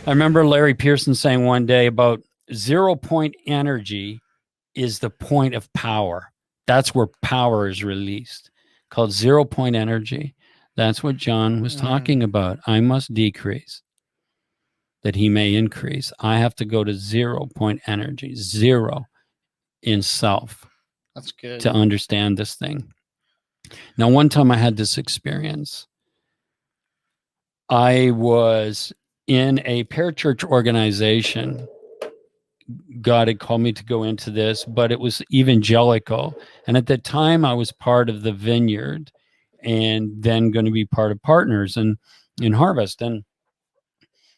I remember Larry Pearson saying one day about 0 point energy is the point of power. That's where power is released, called 0 point energy. That's what John was talking about. I must decrease that he may increase. I have to go to 0 point energy, zero in self. That's good. To understand this thing. Now, one time I had this experience. I was in a parachurch organization. God had called me to go into this, but it was evangelical. And at the time, I was part of the Vineyard and then going to be part of Partners and in Harvest. And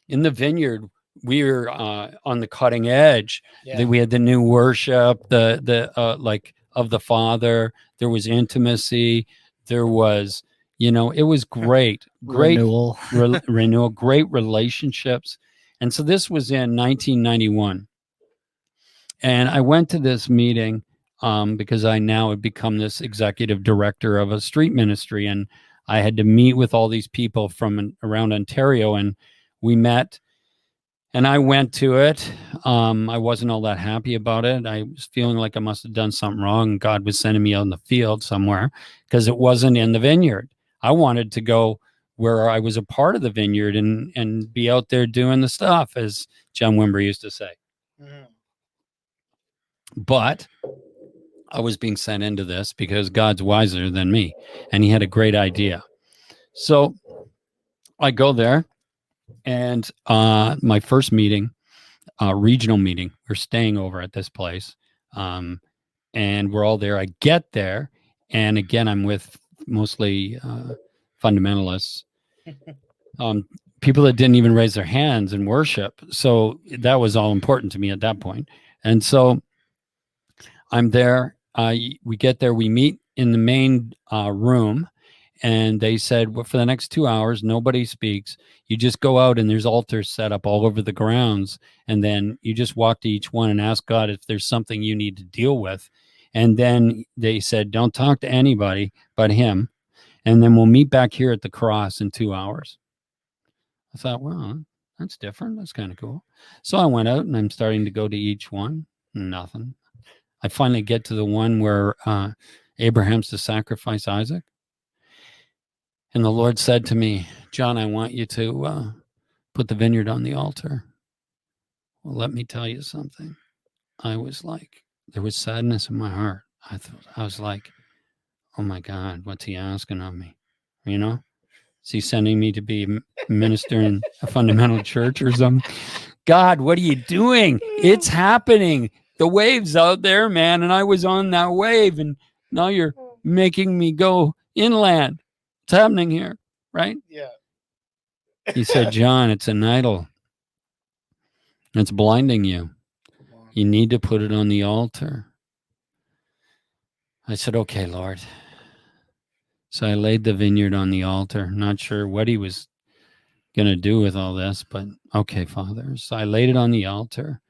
in the Vineyard, we were on the cutting edge. Yeah. We had the new worship, the like of the Father. There was intimacy. There was, it was great Renewal. renewal, great relationships. And so this was in 1991. And I went to this meeting because I now had become this executive director of a street ministry. And I had to meet with all these people from around Ontario. And we met. And I went to it. I wasn't all that happy about it. I was feeling like I must have done something wrong. God was sending me out in the field somewhere because it wasn't in the Vineyard. I wanted to go where I was a part of the Vineyard and be out there doing the stuff, as John Wimber used to say. But I was being sent into this because God's wiser than me, and he had a great idea. So I go there. And my first meeting, regional meeting, we're staying over at this place. And we're all there. I get there. And again, I'm with mostly fundamentalists, people that didn't even raise their hands in worship. So that was all important to me at that point. And so I'm there. We get there. We meet in the main room. And they said, well, for the next 2 hours, nobody speaks. You just go out and there's altars set up all over the grounds. And then you just walk to each one and ask God if there's something you need to deal with. And then they said, don't talk to anybody but him. And then we'll meet back here at the cross in 2 hours. I thought, well, that's different. That's kind of cool. So I went out and I'm starting to go to each one. Nothing. I finally get to the one where Abraham's to sacrifice Isaac. And the Lord said to me, John, I want you to put the vineyard on the altar. Well, let me tell you something. I was like, there was sadness in my heart. I was like, oh my God, what's he asking of me? Is he sending me to be a minister in a fundamental church or something? God, what are you doing? It's happening. The wave's out there, man. And I was on that wave. And now you're making me go inland. What's happening here? Right? Yeah. He said, John, it's an idol. It's blinding you. You need to put it on the altar. I said, okay, Lord. So I laid the vineyard on the altar. Not sure what he was going to do with all this, but okay, Father. So I laid it on the altar.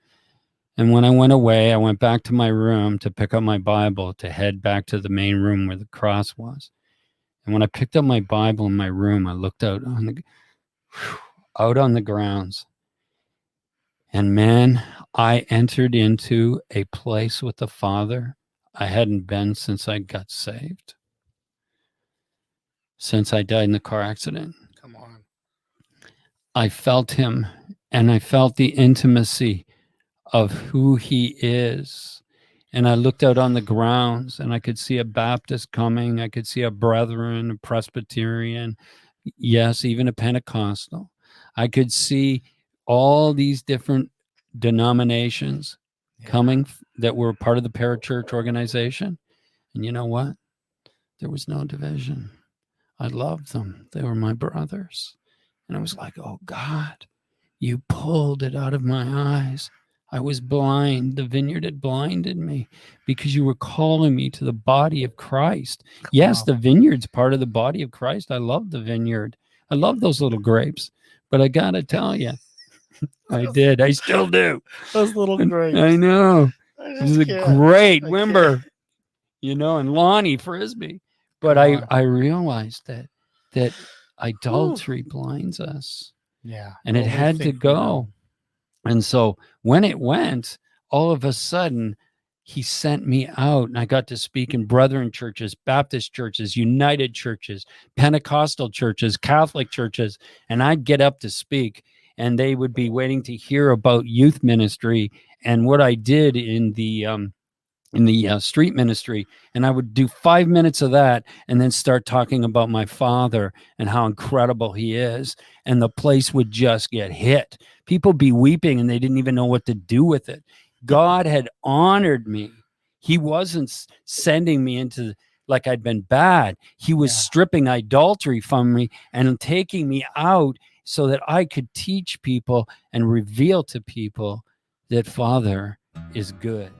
And when I went away, I went back to my room to pick up my Bible to head back to the main room where the cross was. And when I picked up my Bible in my room, I looked out on the grounds. And man, I entered into a place with the Father I hadn't been since I got saved. Since I died in the car accident. Come on. I felt him, and I felt the intimacy of who he is. And I looked out on the grounds and I could see a Baptist coming. I could see a Brethren, a Presbyterian, yes, even a Pentecostal. I could see all these different denominations coming that were part of the parachurch organization. And you know what? There was no division. I loved them. They were my brothers. And I was like, oh God, you pulled it out of my eyes. I was blind. The vineyard had blinded me because you were calling me to the body of Christ. Yes, the vineyard's part of the body of Christ. I love the vineyard. I love those little grapes. But I got to tell you, I did. I still do. Those little grapes. I know. This is a great Wimber, and Lonnie Frisbee. But I realized that idolatry blinds us. Yeah. and it Well, they had to think we go. know. And so when it went, all of a sudden, he sent me out and I got to speak in Brethren churches, Baptist churches, United churches, Pentecostal churches, Catholic churches. And I'd get up to speak and they would be waiting to hear about youth ministry and what I did in the street ministry. And I would do 5 minutes of that and then start talking about my father and how incredible he is. And the place would just get hit. People be weeping and they didn't even know what to do with it. God had honored me. He wasn't sending me into like I'd been bad. He was Yeah. stripping idolatry from me and taking me out so that I could teach people and reveal to people that Father is good.